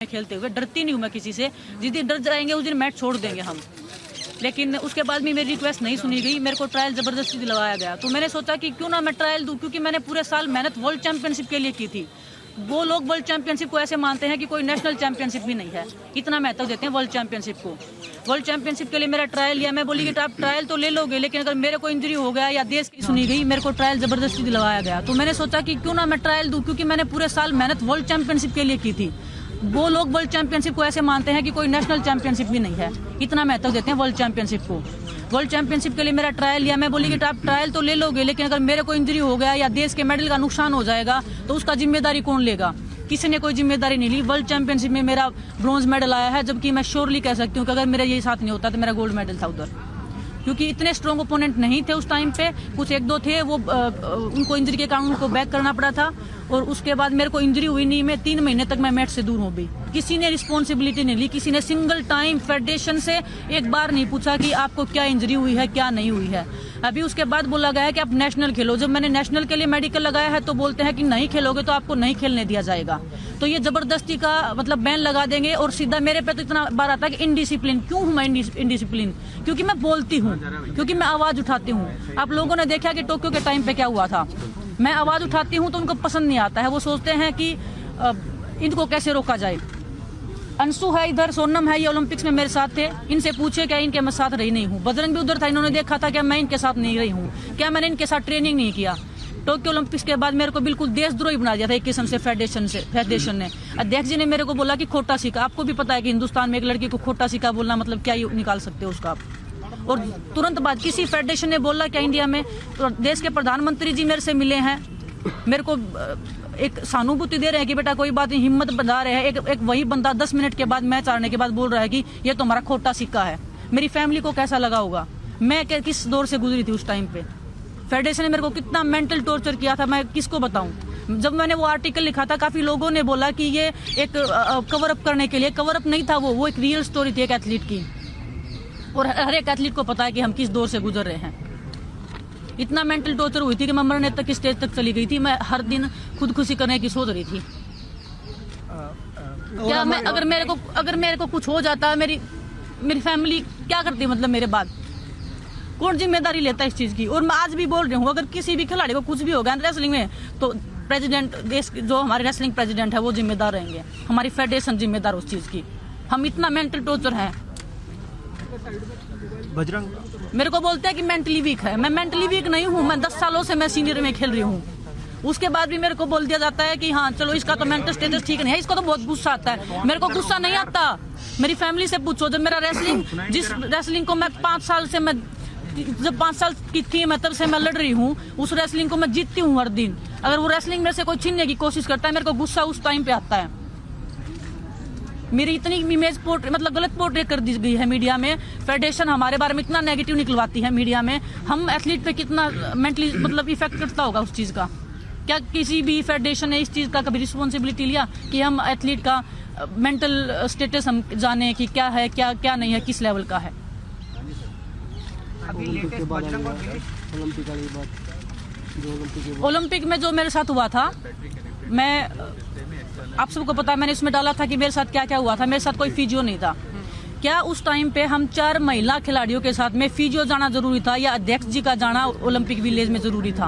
खेलते हुए डरती नहीं हूँ मैं किसी से। जिस दिन डर जाएंगे उस दिन मैच छोड़ देंगे हम। लेकिन उसके बाद भी मेरी रिक्वेस्ट नहीं सुनी गई, मेरे को ट्रायल ज़बरदस्ती दिलवाया गया। तो मैंने सोचा कि क्यों ना मैं ट्रायल दूँ, क्योंकि मैंने पूरे साल मेहनत वर्ल्ड चैंपियनशिप के लिए की थी। वो लोग वर्ल्ड चैंपियनशिप को ऐसे मानते हैं कि कोई नेशनल चैंपियनशिप भी नहीं है, इतना महत्व देते हैं वर्ल्ड चैंपियनशिप को। वर्ल्ड चैंपियनशिप के लिए मेरा ट्रायल लिया, मैं बोली कि आप ट्रायल तो ले लोगे, लेकिन अगर मेरे को इंजरी हो गया या देश की सुनी गई, मेरे को ट्रायल ज़बरदस्ती दिलवाया गया। तो मैंने सोचा कि क्यों ना मैं ट्रायल दूँ, क्योंकि मैंने पूरे साल मेहनत वर्ल्ड चैंपियनशिप के लिए की थी। वो लोग वर्ल्ड चैंपियनशिप को ऐसे मानते हैं कि कोई नेशनल चैंपियनशिप भी नहीं है, इतना महत्व देते हैं वर्ल्ड चैंपियनशिप को। वर्ल्ड चैंपियनशिप के लिए मेरा ट्रायल लिया, मैं बोली कि आप ट्रायल तो ले लोगे, लेकिन अगर मेरे को इंजरी हो गया या देश के मेडल का नुकसान हो जाएगा तो उसका जिम्मेदारी कौन लेगा। किसी ने कोई जिम्मेदारी नहीं ली। वर्ल्ड चैंपियनशिप में मेरा ब्रॉन्ज मेडल आया है, जबकि मैं श्योरली कह सकती हूँ कि अगर मेरा ये साथ नहीं होता तो मेरा गोल्ड मेडल था उधर, क्योंकि इतने स्ट्रॉन्ग ओपोनेंट नहीं थे उस टाइम पे। कुछ एक दो थे, वो उनको इंजरी के कारण उनको बैक करना पड़ा था। और उसके बाद मेरे को इंजरी हुई नहीं, मैं 3 महीने तक मैं मैच से दूर हो गई। किसी ने रिस्पॉन्सिबिलिटी नहीं ली, किसी ने सिंगल टाइम फेडरेशन से एक बार नहीं पूछा कि आपको क्या इंजरी हुई है क्या नहीं हुई है। अभी उसके बाद बोला गया है कि आप नेशनल खेलो। जब मैंने नेशनल के लिए मेडिकल लगाया है तो बोलते हैं कि नहीं खेलोगे तो आपको नहीं खेलने दिया जाएगा। तो ये जबरदस्ती का मतलब बैन लगा देंगे। और सीधा मेरे पे तो इतना बार आता है कि इनडिसिप्लिन। क्यों हूँ मैं इनडिसिप्लिन? क्योंकि मैं बोलती हूँ, क्योंकि मैं आवाज उठाती हूँ। आप लोगों ने देखा कि टोक्यो के टाइम पे क्या हुआ था। मैं आवाज उठाती हूँ तो उनको पसंद नहीं आता है, वो सोचते हैं कि इनको कैसे रोका जाए। अंशु है इधर, सोनम है, ये ओलंपिक्स में मेरे साथ थे। इनसे पूछे क्या इनके मैं साथ रही नहीं हूँ। बजरंग भी उधर था, इन्होंने देखा था क्या मैं इनके साथ नहीं रही हूँ, क्या मैंने इनके साथ ट्रेनिंग नहीं किया। टोक्यो ओलंपिक्स के बाद मेरे को बिल्कुल देशद्रोही बना दिया था एक किस्म से फेडरेशन ने। अध्यक्ष जी ने मेरे को बोला कि खोटा सिक्का। आपको भी पता है कि हिंदुस्तान में एक लड़की को खोटा सिक्का बोलना मतलब क्या निकाल सकते हो उसका आप। और तुरंत बाद किसी फेडरेशन ने बोला क्या इंडिया में, तो देश के प्रधानमंत्री जी मेरे से मिले हैं, मेरे को एक सहानुभूति दे रहे हैं कि बेटा कोई बात नहीं, हिम्मत बता रहे हैं। एक वही बंदा 10 मिनट के बाद मैच हारने के बाद बोल रहा है कि ये तो हमारा खोटा सिक्का है। मेरी फैमिली को कैसा लगा होगा, मैं किस दौर से गुजरी थी उस टाइम पे। फेडरेशन ने मेरे को कितना मेंटल टॉर्चर किया था, मैं किसको बताऊं। जब मैंने वो आर्टिकल लिखा था काफी लोगों ने बोला कि ये एक कवर अप करने के लिए। कवर अप नहीं था वो एक रियल स्टोरी थी एक एथलीट की। और हर एक एथलीट को पता है कि हम किस दौर से गुजर रहे हैं। इतना मेंटल टॉर्चर हुई थी कि मैं मरने तक की स्टेज तक चली गई थी। मैं हर दिन खुदकुशी करने की सोच रही थी। क्या मैं अगर मेरे को कुछ हो जाता, मेरी फैमिली क्या करती मतलब मेरे बाद, कौन जिम्मेदारी लेता इस चीज की। और मैं आज भी बोल रही हूँ, अगर किसी भी खिलाड़ी को कुछ भी होगा रेसलिंग में तो प्रेसिडेंट, देश जो हमारे रेसलिंग प्रेसिडेंट है वो जिम्मेदार रहेंगे, हमारी फेडरेशन जिम्मेदार उस चीज की। हम इतना मेंटल टॉर्चर है। बजरंग मेरे को बोलते हैं कि मेंटली वीक है। मैं मेंटली वीक नहीं हूँ, मैं 10 सालों से मैं सीनियर में खेल रही हूँ। उसके बाद भी मेरे को बोल दिया जाता है कि हाँ चलो इसका तो मेंटल स्टेटस ठीक नहीं है। इसको तो बहुत गुस्सा आता है, मेरे को गुस्सा नहीं आता। मेरी फैमिली से पूछो, जब मेरा जिस रेसलिंग को मैं 5 साल से जब 5 साल की थी मैं, तब से मैं लड़ रही हूँ। उस रेसलिंग को मैं जीतती हूँ हर दिन। अगर वो रेसलिंग में से कोई छीनने की कोशिश करता है, मेरे को गुस्सा उस टाइम पे आता है। मेरी इतनी इमेज मतलब गलत पोर्ट्रेट कर दी गई है मीडिया में। फेडरेशन हमारे बारे में इतना नेगेटिव निकलवाती है मीडिया में। हम एथलीट पे कितना मेंटली मतलब इफेक्ट करता होगा उस चीज का। क्या किसी भी फेडरेशन ने इस चीज का कभी रिस्पॉन्सिबिलिटी लिया कि हम एथलीट का मेंटल स्टेटस हम जाने कि क्या है क्या नहीं है, किस लेवल का है। ओलंपिक में जो मेरे साथ हुआ था, मैं आप सबको पता है मैंने इसमें डाला था कि मेरे साथ क्या क्या हुआ था। मेरे साथ कोई फिजियो नहीं था। क्या उस टाइम पे हम 4 महिला खिलाड़ियों के साथ में फिजियो जाना जरूरी था या अध्यक्ष जी का जाना ओलंपिक विलेज में जरूरी था?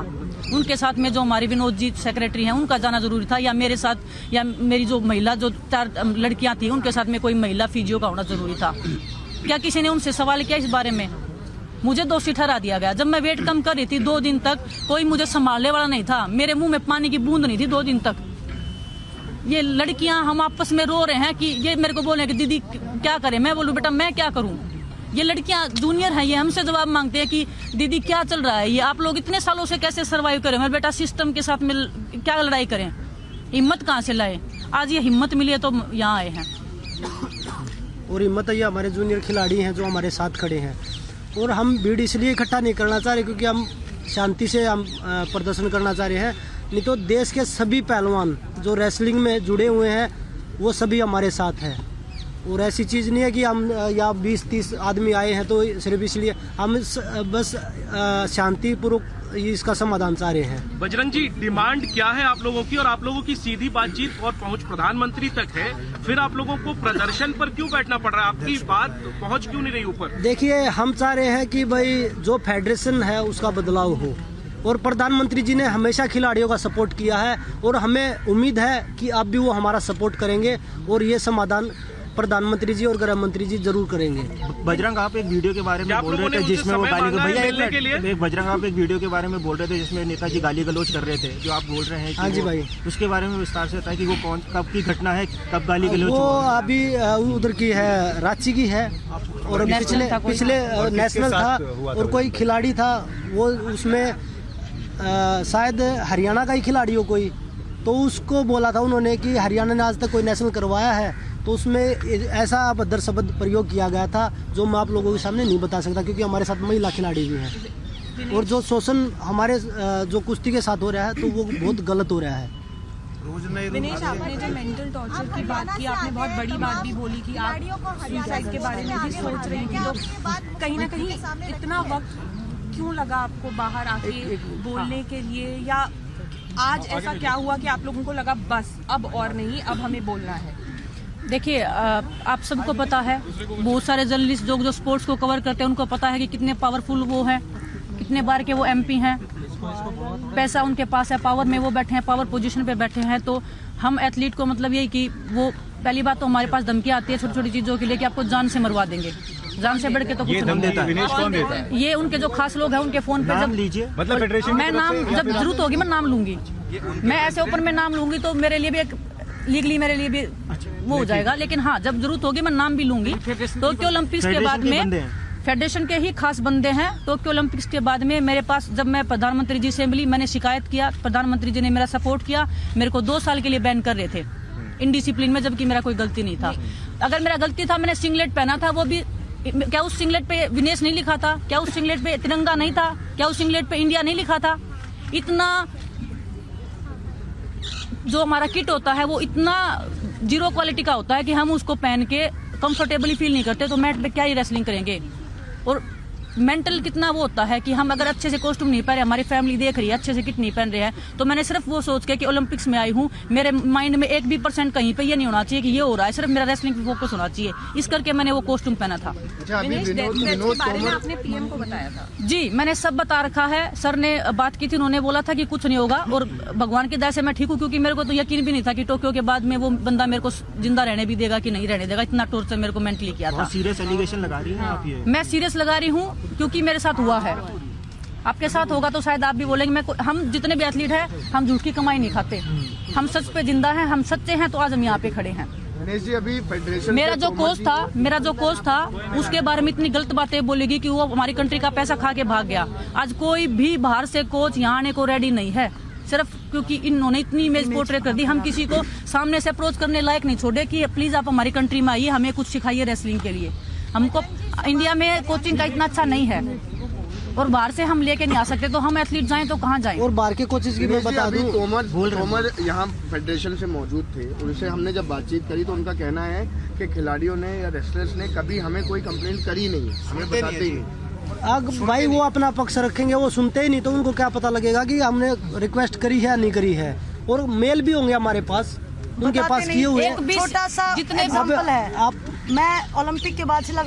उनके साथ में जो हमारी विनोद जी सेक्रेटरी हैं उनका जाना जरूरी था, या मेरे साथ या मेरी जो महिला जो 4 लड़कियां थी उनके साथ में कोई महिला फिजियो का होना जरूरी था? क्या किसी ने उनसे सवाल किया इस बारे में? मुझे दोषी ठहरा दिया गया। जब मैं वेट कम कर रही थी 2 दिन तक, कोई मुझे संभालने वाला नहीं था। मेरे मुंह में पानी की बूंद नहीं थी 2 दिन तक। ये लड़कियां हम आपस में रो रहे हैं कि ये मेरे को बोले कि दीदी क्या करें। मैं बोलूं बेटा मैं क्या करूं। ये लड़कियां जूनियर हैं, ये हमसे जवाब मांगते हैं कि दीदी क्या चल रहा है, ये आप लोग इतने सालों से कैसे सर्वाइव करें। मेरे बेटा सिस्टम के साथ मिल क्या लड़ाई करें, हिम्मत कहाँ से लाए। आज ये हिम्मत मिली है तो यहाँ आए हैं। और हिम्मत है ये हमारे जूनियर खिलाड़ी हैं जो हमारे साथ खड़े हैं। और हम भीड़ इसलिए इकट्ठा नहीं करना चाह रहे क्योंकि हम शांति से हम प्रदर्शन करना चाह रहे हैं। नहीं तो देश के सभी पहलवान जो रेसलिंग में जुड़े हुए हैं वो सभी हमारे साथ हैं। और ऐसी चीज़ नहीं है कि हम यहाँ 20-30 आदमी आए हैं तो सिर्फ इसलिए हम बस शांतिपूर्वक इसका समाधान चाह रहे हैं। बजरंग जी, डिमांड क्या है आप लोगों की? और आप लोगों की सीधी बातचीत और पहुंच प्रधानमंत्री तक है, फिर आप लोगों को प्रदर्शन पर क्यों बैठना पड़ रहा है? आपकी बात पहुंच क्यों नहीं रही ऊपर? देखिए, हम चाह रहे हैं कि भाई जो फेडरेशन है उसका बदलाव हो, और प्रधानमंत्री जी ने हमेशा खिलाड़ियों का सपोर्ट किया है और हमें उम्मीद है कि अब भी वो हमारा सपोर्ट करेंगे और ये समाधान प्रधानमंत्री जी और गृह मंत्री जी जरूर करेंगे। बजरंग, आप एक वीडियो के बारे में बोल रहे थे जिसमें वो गाली बजरंग आप एक वीडियो के बारे में बोल रहे थे जिसमें नेताजी गाली गलौज कर रहे थे, जो आप बोल रहे हैं। हाँ जी भाई, उसके बारे में विस्तार से बताएं कि वो कब की घटना है, कब गाली गलौज? वो अभी उधर की है, रांची की है, और पिछले नेशनल था और कोई खिलाड़ी था, वो उसमें शायद हरियाणा का ही खिलाड़ी हो कोई, तो उसको बोला था उन्होंने कि हरियाणा ने आज तक कोई नेशनल करवाया है, तो उसमें ऐसा अभद्र शब्द प्रयोग किया गया था जो मैं आप लोगों के सामने नहीं बता सकता, क्योंकि हमारे साथ महिला खिलाड़ी भी हैं और जो शोषण हमारे जो कुश्ती के साथ हो रहा है तो वो बहुत गलत हो रहा है। विनेश, आपने जो मेंटल टॉर्चर की बात की, आपने बहुत बड़ी बात भी बोली कि आप सुसाइड के बारे में भी सोच रहे थी, तो कहीं ना कहीं इतना वक्त क्यों लगा आपको बाहर आके बोलने के लिए, या आज ऐसा क्या हुआ कि आप लोगों को लगा बस अब और नहीं, अब हमें बोलना है? देखिए, आप सबको पता है, बहुत सारे जर्नलिस्ट जो स्पोर्ट्स को कवर करते हैं उनको पता है कि कितने पावरफुल वो हैं, कितने बार के वो एमपी हैं, पैसा उनके पास है, पावर में वो बैठे हैं, पावर पोजीशन पे बैठे हैं। तो हम एथलीट को मतलब यही कि वो पहली बात तो हमारे पास धमकी आती है छोटी छोटी चीज़ों के लिए कि आपको जान से मरवा देंगे, जान से बढ़ के तो कुछ नहीं। ये उनके जो खास लोग हैं उनके फोन पे जब लीजिए, मतलब फेडरेशन मैं नाम जब जरूरत होगी मैं नाम लूंगी, मैं ऐसे ओपन में नाम लूंगी तो मेरे लिए भी एक लीगली मेरे लिए भी वो हो जाएगा, लेकिन हाँ जब जरूरत होगी मैं नाम भी लूंगी। टोक्यो ओलंपिक्स के बाद में फेडरेशन के ही खास बंदे हैं। टोक्यो ओलंपिक्स के बाद में मेरे पास जब मैं प्रधानमंत्री जी से मिली, मैंने शिकायत किया, प्रधानमंत्री जी ने मेरा सपोर्ट किया, मेरे को 2 साल के लिए बैन कर रहे थे इनडिसिप्लिन में, जबकि मेरा कोई गलती नहीं था। अगर मेरा गलती था, मैंने सिंगलेट पहना था, वो भी क्या उस सिंगलेट पे विनेश नहीं लिखा था? क्या उस सिंगलेट पे तिरंगा नहीं था? क्या उस सिंगलेट पे इंडिया नहीं लिखा था? इतना जो हमारा किट होता है वो इतना 0 क्वालिटी का होता है कि हम उसको पहन के कंफर्टेबली फील नहीं करते, तो मैट पे क्या ही रेसलिंग करेंगे। और मेंटल कितना वो होता है कि हम अगर अच्छे से कॉस्ट्यूम नहीं पहन रहे, हमारी फैमिली देख रही है, अच्छे से किट नहीं पहन रहे हैं, तो मैंने सिर्फ वो सोच के कि ओलंपिक्स में आई हूँ, मेरे माइंड में 1 भी % कहीं पे ये नहीं होना चाहिए कि ये हो रहा है, सिर्फ मेरा रेसलिंग पे फोकस होना चाहिए, इस करके मैंने वो कॉस्ट्यूम पहना था। आपने पीएम को बताया था? जी, मैंने सब बता रखा है। सर ने बात की थी, उन्होंने बोला था कि कुछ नहीं होगा, और भगवान की दया से मैं ठीक हूँ, क्योंकि मेरे को तो यकीन भी नहीं था कि टोक्यो के बाद में वो बंदा मेरे को जिंदा रहने भी देगा कि नहीं रहने देगा। इतना टॉर्चर मेरे को मेंटली किया था। सीरियस एलिगेशन लगा रही हैं आप ये? मैं सीरियस लगा रही हूँ क्योंकि मेरे साथ हुआ है, आपके साथ होगा तो शायद आप भी बोलेंगे। हम जितने भी एथलीट हैं, हम झूठ की कमाई नहीं खाते, हम सच पे जिंदा हैं, हम सच्चे हैं, तो आज हम यहाँ पे खड़े हैं। अभी फेडरेशन मेरा जो कोच था उसके बारे में इतनी गलत बातें बोलेगी कि वो हमारी कंट्री का पैसा खा के भाग गया। आज कोई भी बाहर से कोच यहाँ आने को रेडी नहीं है, सिर्फ क्योंकि इन्होंने इतनी इमेज पोर्ट्रे कर दी। हम किसी को सामने से अप्रोच करने लायक नहीं छोड़े कि प्लीज आप हमारी कंट्री में आइए, हमें कुछ सिखाइए रेसलिंग के लिए। हमको इंडिया में कोचिंग का इतना अच्छा नहीं है और बाहर से हम लेके नहीं आ सकते, तो हम एथलीट जाएं तो कहाँ जाएं? और बाहर के कोचेस की मैं बता दूं, तोमर यहाँ फेडरेशन से मौजूद थे, उनसे हमने जब बातचीत करी तो उनका कहना है कि खिलाड़ियों ने या रेसलर्स ने कभी हमें कोई कंप्लेंट करी नहीं, हमें बताते ही नहीं। भाई वो अपना पक्ष रखेंगे, वो सुनते ही नहीं, तो उनको क्या पता लगेगा कि हमने रिक्वेस्ट करी है या नहीं करी है। और मेल भी होंगे हमारे पास, उनके पास किए हुए। छोटा सा एग्जांपल है, मैं ओलंपिक के बाद से लगा